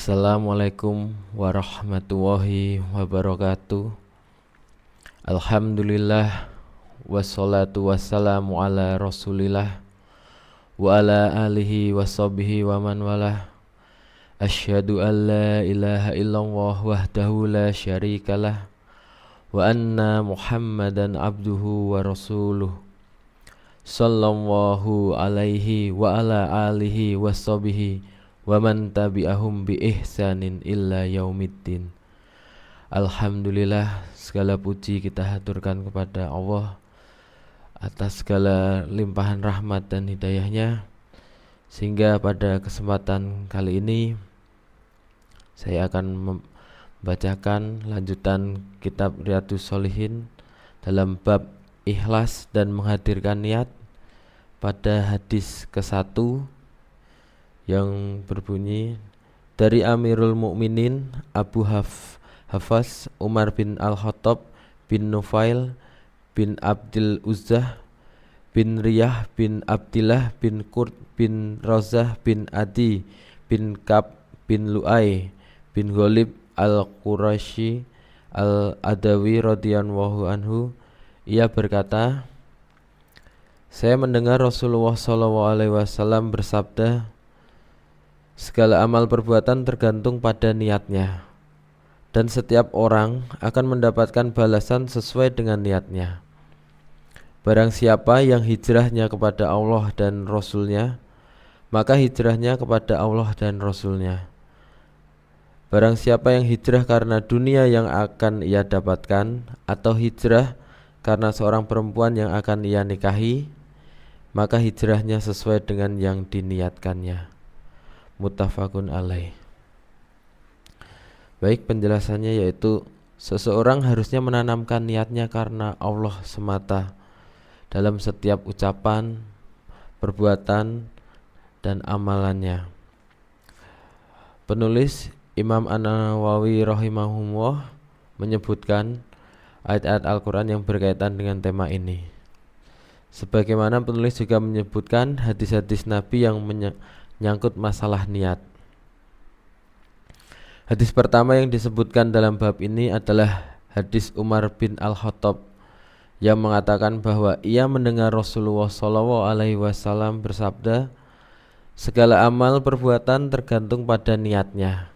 Assalamualaikum warahmatullahi wabarakatuh. Alhamdulillah, wassalatu wassalamu ala rasulillah wa ala alihi washabihi wa man walah. Asyhadu an la ilaha illallah wahdahu la syarikalah wa anna muhammadan abduhu wa rasuluh sallallahu alaihi wa ala alihi washabihi wa man tabi'ahum bi ihsanin illa yaumiddin. Alhamdulillah, segala puji kita haturkan kepada Allah atas segala limpahan rahmat dan hidayahnya, sehingga pada kesempatan kali ini saya akan membacakan lanjutan kitab Riyadhus Shalihin dalam bab ikhlas dan menghadirkan niat pada hadis ke-1 yang berbunyi, dari Amirul Mukminin Abu Hafs Umar bin Al-Khattab bin Nufail bin Abdul Uzzah bin Riyah bin Abdillah bin Qurt bin Razah bin Adi bin Kab bin Lu'ay bin Ghalib Al-Qurashi Al-Adawi radhiyallahu anhu. Ia berkata, saya mendengar Rasulullah SAW bersabda, segala amal perbuatan tergantung pada niatnya, dan setiap orang akan mendapatkan balasan sesuai dengan niatnya. Barang siapa yang hijrahnya kepada Allah dan Rasulnya, maka hijrahnya kepada Allah dan Rasulnya. Barang siapa yang hijrah karena dunia yang akan ia dapatkan, atau hijrah karena seorang perempuan yang akan ia nikahi, maka hijrahnya sesuai dengan yang diniatkannya. Muttafaqun alaih. Baik, penjelasannya yaitu seseorang harusnya menanamkan niatnya karena Allah semata dalam setiap ucapan, perbuatan, dan amalannya. Penulis Imam An-Nawawi rahimahullah menyebutkan ayat-ayat Al-Quran yang berkaitan dengan tema ini. Sebagaimana penulis juga menyebutkan hadis-hadis Nabi yang menyangkut masalah niat. Hadis pertama yang disebutkan dalam bab ini adalah hadis Umar bin Al-Khattab yang mengatakan bahwa ia mendengar Rasulullah SAW bersabda, segala amal perbuatan tergantung pada niatnya,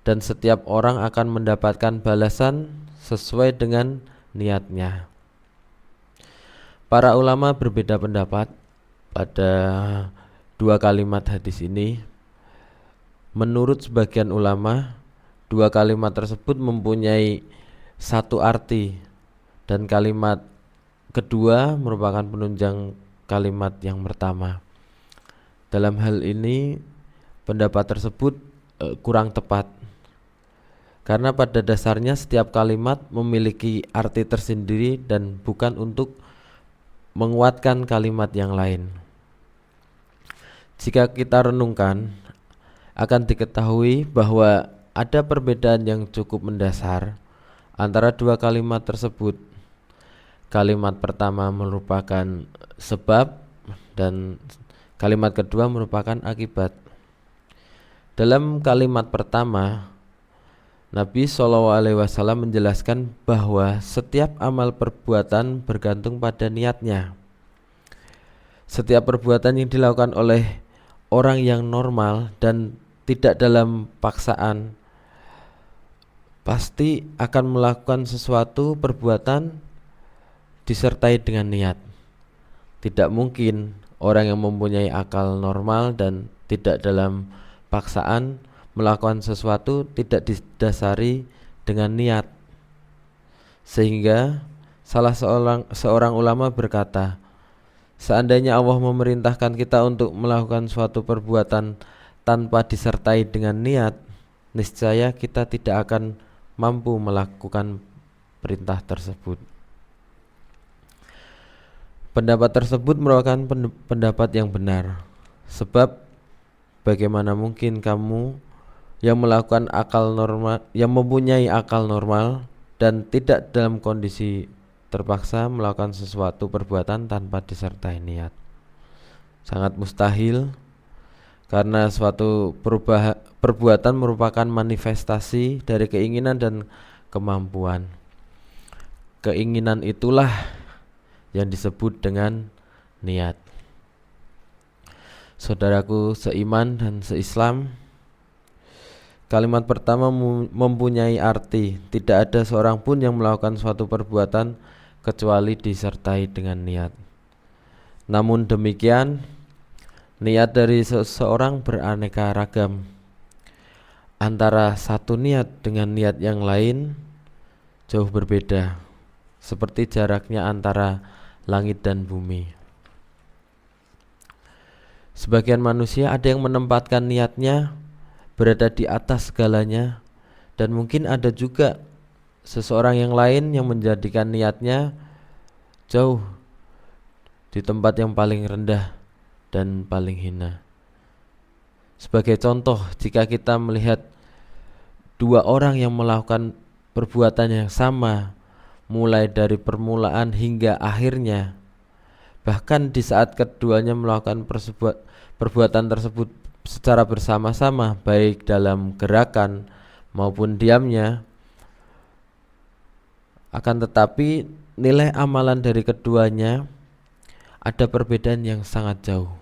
dan setiap orang akan mendapatkan balasan sesuai dengan niatnya. Para ulama berbeda pendapat pada dua kalimat hadis ini. Menurut sebagian ulama, dua kalimat tersebut mempunyai satu arti, dan kalimat kedua merupakan penunjang kalimat yang pertama. Dalam hal ini, pendapat tersebut kurang tepat, karena pada dasarnya setiap kalimat memiliki arti tersendiri dan bukan untuk menguatkan kalimat yang lain. Jika kita renungkan, akan diketahui bahwa ada perbedaan yang cukup mendasar antara dua kalimat tersebut. Kalimat pertama merupakan sebab dan kalimat kedua merupakan akibat. Dalam kalimat pertama, Nabi SAW menjelaskan bahwa setiap amal perbuatan bergantung pada niatnya. Setiap perbuatan yang dilakukan oleh orang yang normal dan tidak dalam paksaan pasti akan melakukan sesuatu perbuatan disertai dengan niat. Tidak mungkin orang yang mempunyai akal normal dan tidak dalam paksaan melakukan sesuatu tidak didasari dengan niat. Sehingga salah seorang ulama berkata, seandainya Allah memerintahkan kita untuk melakukan suatu perbuatan tanpa disertai dengan niat, niscaya kita tidak akan mampu melakukan perintah tersebut. Pendapat tersebut merupakan pendapat yang benar, sebab bagaimana mungkin kamu yang melakukan akal normal, yang mempunyai akal normal dan tidak dalam kondisi terpaksa melakukan sesuatu perbuatan tanpa disertai niat. Sangat mustahil, karena suatu perbuatan merupakan manifestasi dari keinginan dan kemampuan. Keinginan itulah yang disebut dengan niat. Saudaraku seiman dan seislam, kalimat pertama mempunyai arti tidak ada seorang pun yang melakukan suatu perbuatan kecuali disertai dengan niat. Namun demikian, niat dari seseorang beraneka ragam. Antara satu niat dengan niat yang lain jauh berbeda, seperti jaraknya antara langit dan bumi. Sebagian manusia ada yang menempatkan niatnya berada di atas segalanya, dan mungkin ada juga seseorang yang lain yang menjadikan niatnya jauh di tempat yang paling rendah dan paling hina. Sebagai contoh, jika kita melihat dua orang yang melakukan perbuatan yang sama, mulai dari permulaan hingga akhirnya, bahkan di saat keduanya melakukan perbuatan tersebut secara bersama-sama, baik dalam gerakan maupun diamnya, akan tetapi nilai amalan dari keduanya ada perbedaan yang sangat jauh,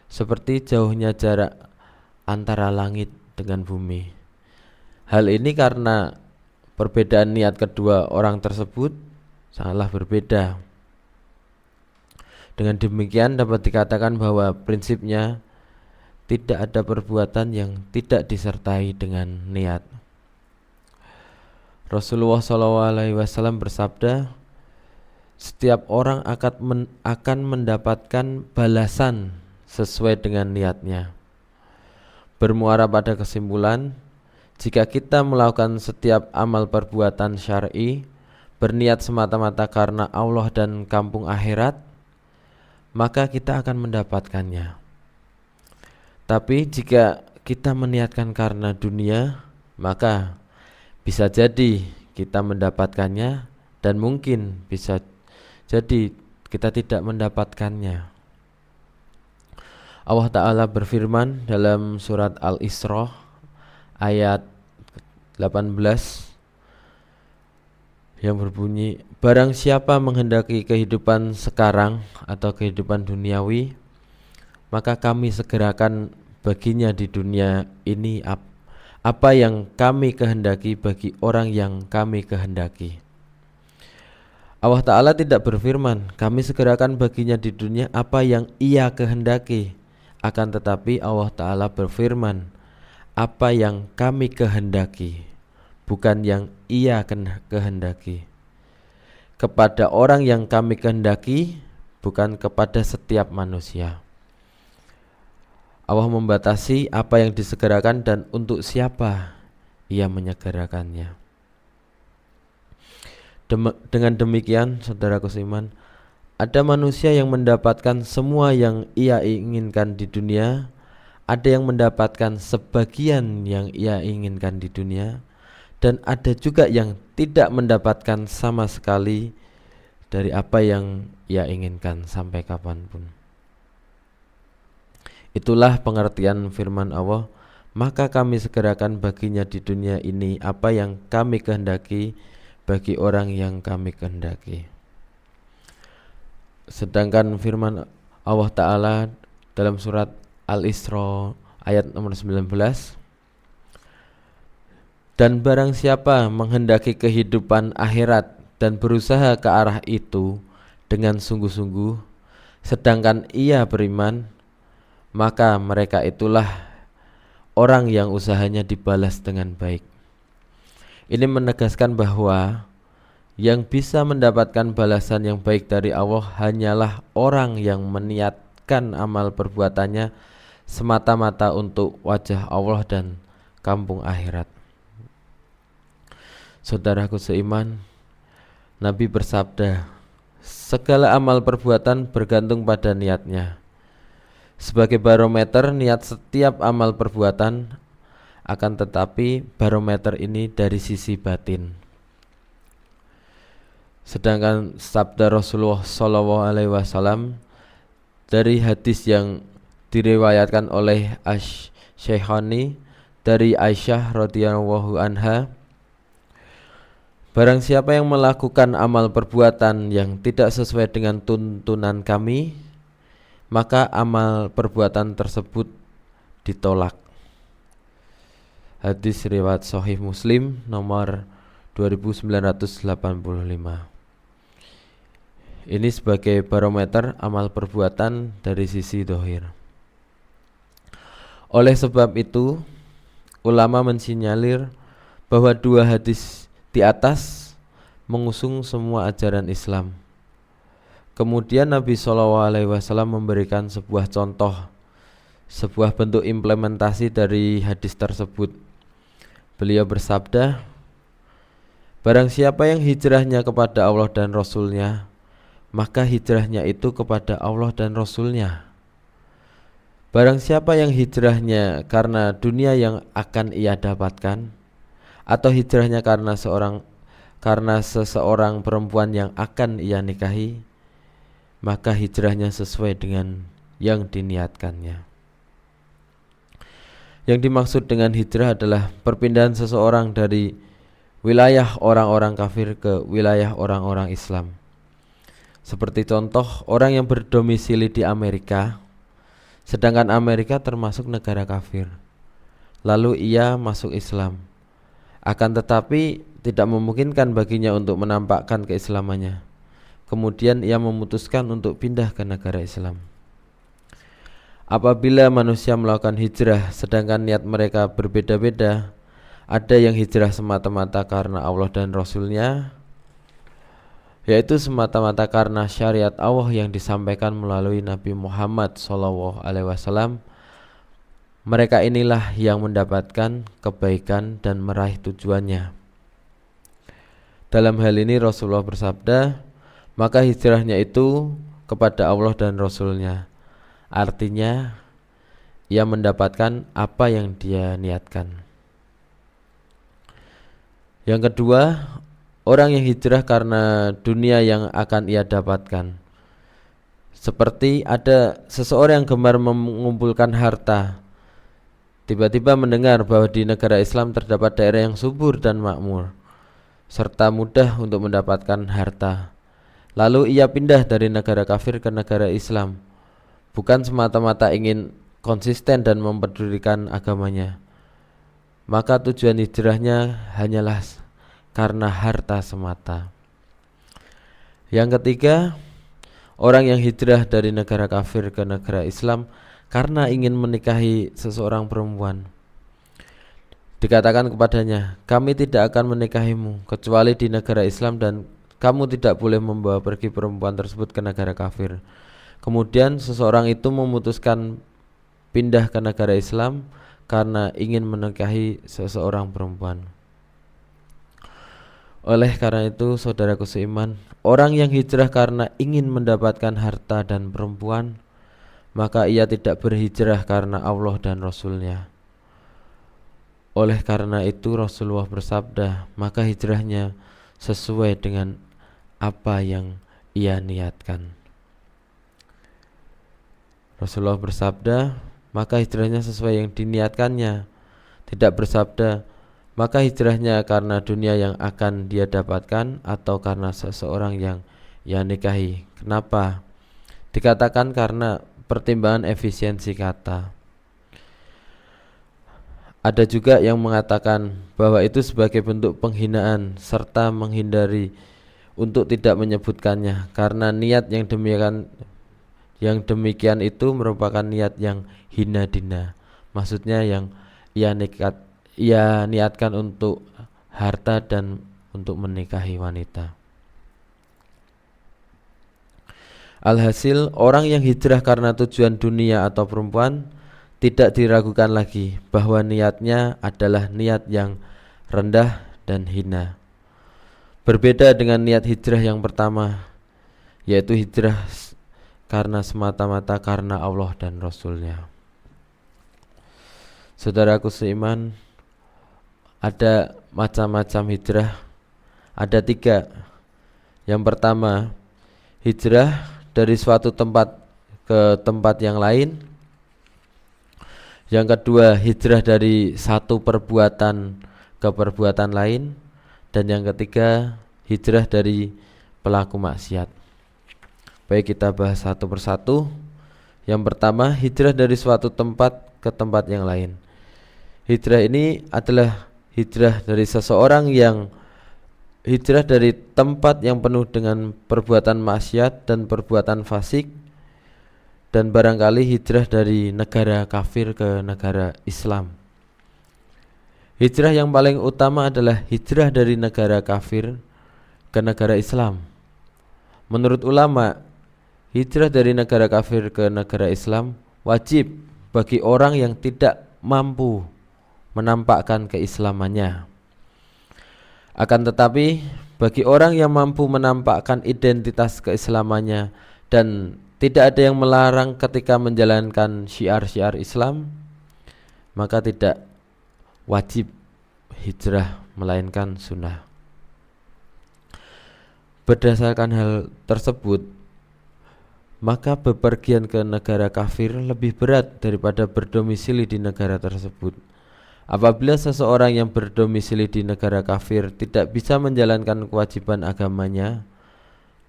seperti jauhnya jarak antara langit dengan bumi. Hal ini karena perbedaan niat kedua orang tersebut sangatlah berbeda. Dengan demikian dapat dikatakan bahwa prinsipnya tidak ada perbuatan yang tidak disertai dengan niat. Rasulullah SAW bersabda, setiap orang akan mendapatkan balasan sesuai dengan niatnya. Bermuara pada kesimpulan, jika kita melakukan setiap amal perbuatan syar'i berniat semata-mata karena Allah dan kampung akhirat, maka kita akan mendapatkannya. Tapi jika kita meniatkan karena dunia, maka bisa jadi kita mendapatkannya, dan mungkin bisa jadi kita tidak mendapatkannya. Allah Ta'ala berfirman dalam surat Al-Isra ayat 18 yang berbunyi, barang siapa menghendaki kehidupan sekarang atau kehidupan duniawi, maka kami segerakan baginya di dunia ini apa yang kami kehendaki bagi orang yang kami kehendaki. Allah Ta'ala tidak berfirman, kami segerakan baginya di dunia apa yang ia kehendaki. Akan tetapi Allah Ta'ala berfirman, apa yang kami kehendaki, bukan yang ia kehendaki. Kepada orang yang kami kehendaki, bukan kepada setiap manusia. Allah membatasi apa yang disegerakan dan untuk siapa ia menyegerakannya. Dengan demikian, saudaraku seiman, ada manusia yang mendapatkan semua yang ia inginkan di dunia, ada yang mendapatkan sebagian yang ia inginkan di dunia, dan ada juga yang tidak mendapatkan sama sekali dari apa yang ia inginkan sampai kapanpun. Itulah pengertian firman Allah, maka kami segerakan baginya di dunia ini apa yang kami kehendaki bagi orang yang kami kehendaki. Sedangkan firman Allah Ta'ala dalam surat Al-Isra ayat nomor 19, dan barang siapa menghendaki kehidupan akhirat dan berusaha ke arah itu dengan sungguh-sungguh, sedangkan ia beriman, maka mereka itulah orang yang usahanya dibalas dengan baik. Ini menegaskan bahwa yang bisa mendapatkan balasan yang baik dari Allah hanyalah orang yang meniatkan amal perbuatannya semata-mata untuk wajah Allah dan kampung akhirat. Saudaraku seiman, Nabi bersabda, segala amal perbuatan bergantung pada niatnya. Sebagai barometer niat setiap amal perbuatan, akan tetapi barometer ini dari sisi batin. Sedangkan sabda Rasulullah SAW dari hadis yang diriwayatkan oleh Asy-Syekhani dari Aisyah radhiyallahu anha, barang siapa yang melakukan amal perbuatan yang tidak sesuai dengan tuntunan kami, maka amal perbuatan tersebut ditolak. Hadis riwayat Sahih Muslim nomor 2985. Ini sebagai barometer amal perbuatan dari sisi zahir. Oleh sebab itu, ulama mensinyalir bahwa dua hadis di atas mengusung semua ajaran Islam. Kemudian Nabi SAW memberikan sebuah contoh, sebuah bentuk implementasi dari hadis tersebut. Beliau bersabda, barang siapa yang hijrahnya kepada Allah dan Rasul-Nya, maka hijrahnya itu kepada Allah dan Rasul-Nya. Barang siapa yang hijrahnya karena dunia yang akan ia dapatkan, atau hijrahnya karena seseorang perempuan yang akan ia nikahi, maka hijrahnya sesuai dengan yang diniatkannya. Yang dimaksud dengan hijrah adalah perpindahan seseorang dari wilayah orang-orang kafir ke wilayah orang-orang Islam. Seperti contoh, orang yang berdomisili di Amerika, sedangkan Amerika termasuk negara kafir, lalu ia masuk Islam. Akan tetapi tidak memungkinkan baginya untuk menampakkan keislamannya. Kemudian ia memutuskan untuk pindah ke negara Islam. Apabila manusia melakukan hijrah sedangkan niat mereka berbeda-beda, ada yang hijrah semata-mata karena Allah dan Rasul-Nya, yaitu semata-mata karena syariat Allah yang disampaikan melalui Nabi Muhammad SAW. Mereka inilah yang mendapatkan kebaikan dan meraih tujuannya. Dalam hal ini Rasulullah bersabda, maka hijrahnya itu kepada Allah dan Rasul-Nya. Artinya ia mendapatkan apa yang dia niatkan. Yang kedua, orang yang hijrah karena dunia yang akan ia dapatkan. Seperti ada seseorang yang gemar mengumpulkan harta, tiba-tiba mendengar bahwa di negara Islam terdapat daerah yang subur dan makmur, serta mudah untuk mendapatkan harta. Lalu ia pindah dari negara kafir ke negara Islam, bukan semata-mata ingin konsisten dan mempedulikan agamanya, maka tujuan hijrahnya hanyalah karena harta semata. Yang ketiga, orang yang hijrah dari negara kafir ke negara Islam karena ingin menikahi seseorang perempuan. Dikatakan kepadanya, kami tidak akan menikahimu kecuali di negara Islam dan kamu tidak boleh membawa pergi perempuan tersebut ke negara kafir. Kemudian seseorang itu memutuskan pindah ke negara Islam karena ingin menikahi seseorang perempuan. Oleh karena itu, saudaraku seiman, orang yang hijrah karena ingin mendapatkan harta dan perempuan, maka ia tidak berhijrah karena Allah dan Rasul-Nya. Oleh karena itu Rasulullah bersabda, maka hijrahnya sesuai dengan apa yang ia niatkan. Rasulullah bersabda, maka hijrahnya sesuai yang diniatkannya. Tidak bersabda, maka hijrahnya karena dunia yang akan dia dapatkan atau karena seseorang yang ia nikahi. Kenapa? Dikatakan karena pertimbangan efisiensi kata. Ada juga yang mengatakan bahwa itu sebagai bentuk penghinaan serta menghindari untuk tidak menyebutkannya, karena niat yang demikian itu merupakan niat yang hina dina. Maksudnya yang ia niatkan untuk harta dan untuk menikahi wanita. Alhasil, orang yang hijrah karena tujuan dunia atau perempuan tidak diragukan lagi bahwa niatnya adalah niat yang rendah dan hina. Berbeda dengan niat hijrah yang pertama, yaitu hijrah karena semata-mata karena Allah dan Rasul-Nya. Saudaraku seiman, ada macam-macam hijrah. Ada 3. Yang pertama, hijrah dari suatu tempat ke tempat yang lain. Yang kedua, hijrah dari satu perbuatan ke perbuatan lain. Dan yang ketiga, hijrah dari pelaku maksiat. Baik, kita bahas satu persatu. Yang pertama, hijrah dari suatu tempat ke tempat yang lain. Hijrah ini adalah hijrah dari seseorang yang hijrah dari tempat yang penuh dengan perbuatan maksiat dan perbuatan fasik, dan barangkali hijrah dari negara kafir ke negara Islam. Hijrah yang paling utama adalah hijrah dari negara kafir ke negara Islam. Menurut ulama, hijrah dari negara kafir ke negara Islam wajib bagi orang yang tidak mampu menampakkan keislamannya. Akan tetapi, bagi orang yang mampu menampakkan identitas keislamannya dan tidak ada yang melarang ketika menjalankan syiar-syiar Islam, maka tidak wajib hijrah melainkan sunnah. Berdasarkan hal tersebut, maka bepergian ke negara kafir lebih berat daripada berdomisili di negara tersebut. Apabila seseorang yang berdomisili di negara kafir tidak bisa menjalankan kewajiban agamanya,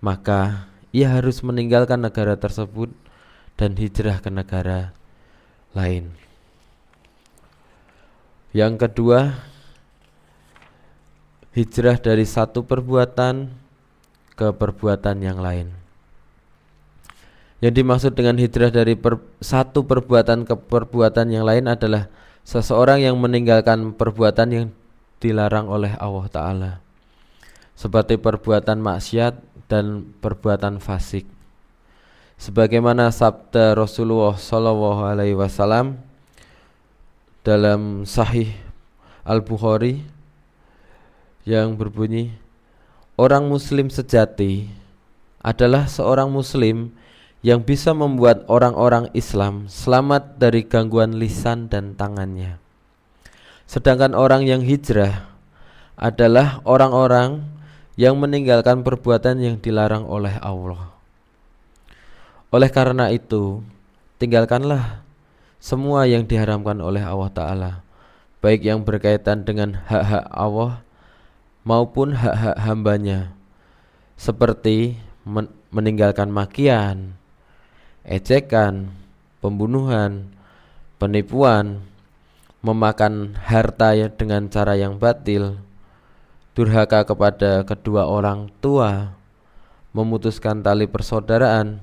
maka ia harus meninggalkan negara tersebut dan hijrah ke negara lain. Yang kedua, hijrah dari satu perbuatan ke perbuatan yang lain. Yang dimaksud dengan hijrah dari satu perbuatan ke perbuatan yang lain adalah seseorang yang meninggalkan perbuatan yang dilarang oleh Allah Ta'ala, seperti perbuatan maksiat dan perbuatan fasik. Sebagaimana sabda Rasulullah SAW dalam Sahih Al-Bukhari yang berbunyi, orang muslim sejati adalah seorang muslim yang bisa membuat orang-orang Islam selamat dari gangguan lisan dan tangannya. Sedangkan orang yang hijrah adalah orang-orang yang meninggalkan perbuatan yang dilarang oleh Allah. Oleh karena itu, tinggalkanlah semua yang diharamkan oleh Allah Ta'ala, baik yang berkaitan dengan hak-hak Allah maupun hak-hak hambanya, seperti meninggalkan makian, ejekan, pembunuhan, penipuan, memakan harta dengan cara yang batil, durhaka kepada kedua orang tua, memutuskan tali persaudaraan,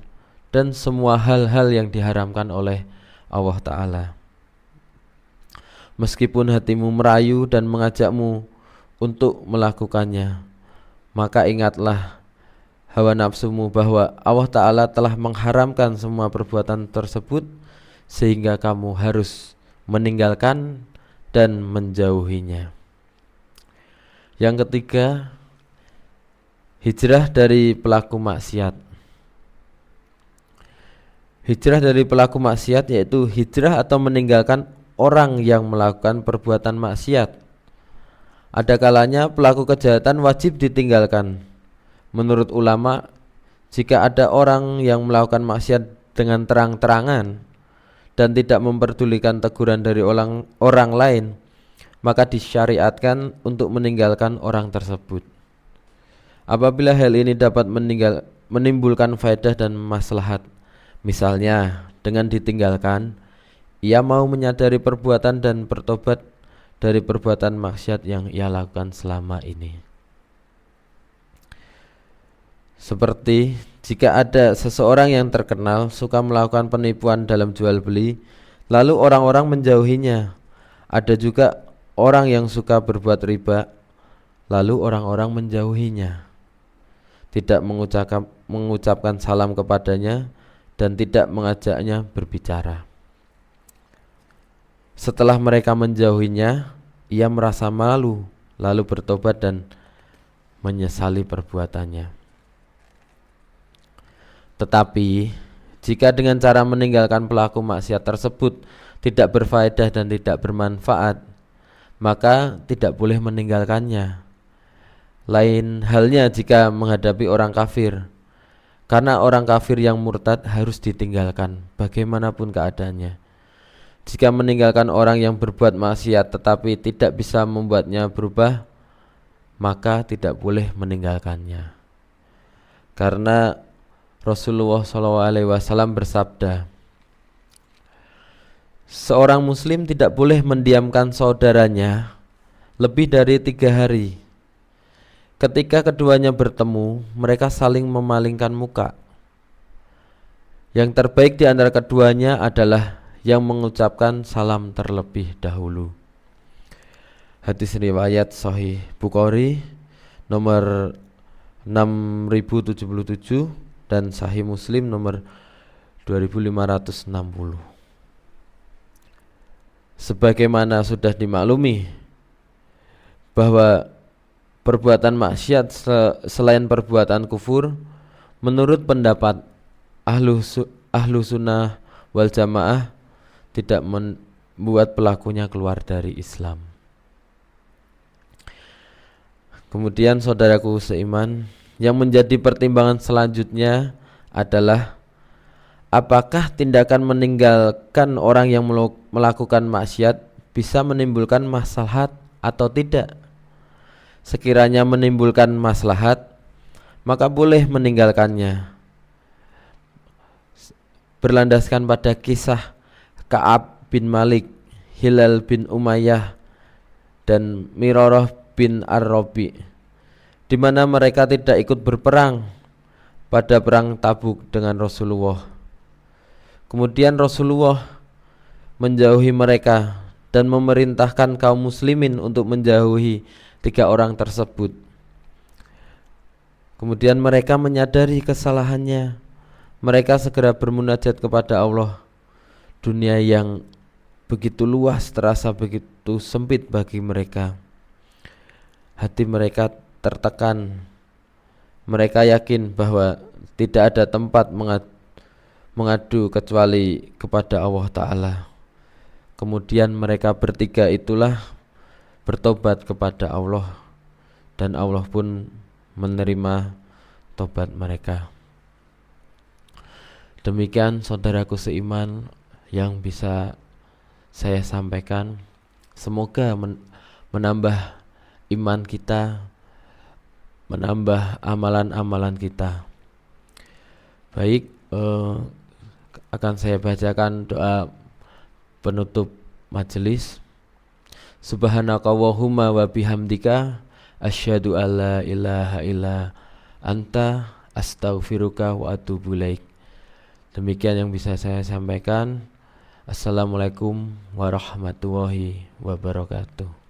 dan semua hal-hal yang diharamkan oleh Allah Ta'ala. Meskipun hatimu merayu dan mengajakmu untuk melakukannya, maka ingatlah hawa nafsumu bahwa Allah Ta'ala telah mengharamkan semua perbuatan tersebut, sehingga kamu harus meninggalkan dan menjauhinya. Yang ketiga, hijrah dari pelaku maksiat. Hijrah dari pelaku maksiat yaitu hijrah atau meninggalkan orang yang melakukan perbuatan maksiat. Ada kalanya pelaku kejahatan wajib ditinggalkan. Menurut ulama, jika ada orang yang melakukan maksiat dengan terang-terangan dan tidak memperdulikan teguran dari orang lain, maka disyariatkan untuk meninggalkan orang tersebut. Apabila hal ini dapat menimbulkan faedah dan maslahat, misalnya dengan ditinggalkan, ia mau menyadari perbuatan dan bertobat dari perbuatan maksiat yang ia lakukan selama ini. Seperti jika ada seseorang yang terkenal suka melakukan penipuan dalam jual beli, lalu orang-orang menjauhinya. Ada juga orang yang suka berbuat riba, lalu orang-orang menjauhinya, tidak mengucapkan salam kepadanya dan tidak mengajaknya berbicara. Setelah mereka menjauhinya, ia merasa malu, lalu bertobat dan menyesali perbuatannya. Tetapi jika dengan cara meninggalkan pelaku maksiat tersebut tidak berfaedah dan tidak bermanfaat, maka tidak boleh meninggalkannya. Lain halnya jika menghadapi orang kafir, karena orang kafir yang murtad harus ditinggalkan bagaimanapun keadaannya. Jika meninggalkan orang yang berbuat maksiat tetapi tidak bisa membuatnya berubah, maka tidak boleh meninggalkannya. Karena Rasulullah SAW bersabda, seorang muslim tidak boleh mendiamkan saudaranya lebih dari 3 hari. Ketika keduanya bertemu, mereka saling memalingkan muka. Yang terbaik di antara keduanya adalah yang mengucapkan salam terlebih dahulu. Hadis riwayat Sahih Bukhari nomor 6077 dan Sahih Muslim nomor 2560. Sebagaimana sudah dimaklumi bahwa perbuatan maksiat selain perbuatan kufur, menurut pendapat ahlu sunnah wal jamaah, tidak membuat pelakunya keluar dari Islam. Kemudian saudaraku seiman, yang menjadi pertimbangan selanjutnya adalah apakah tindakan meninggalkan orang yang melakukan maksiat bisa menimbulkan maslahat atau tidak. Sekiranya menimbulkan maslahat, maka boleh meninggalkannya. Berlandaskan pada kisah Ka'ab bin Malik, Hilal bin Umayyah, dan Mirarah bin Ar-Rabi, di mana mereka tidak ikut berperang pada perang Tabuk dengan Rasulullah. Kemudian Rasulullah menjauhi mereka dan memerintahkan kaum muslimin untuk menjauhi 3 orang tersebut. Kemudian mereka menyadari kesalahannya. Mereka segera bermunajat kepada Allah. Dunia yang begitu luas terasa begitu sempit bagi mereka. Hati mereka tertekan. Mereka yakin bahwa tidak ada tempat mengadu kecuali kepada Allah Ta'ala. Kemudian mereka bertiga itulah bertobat kepada Allah, dan Allah pun menerima tobat mereka. Demikian saudaraku seiman yang bisa saya sampaikan. Semoga menambah iman kita, menambah amalan-amalan kita. Baik, akan saya bacakan doa penutup majelis. Subhanakallahumma wa bihamdika asyhadu alla ilaha illa anta astaghfiruka wa atubu ilaik. Demikian yang bisa saya sampaikan. Assalamualaikum warahmatullahi wabarakatuh.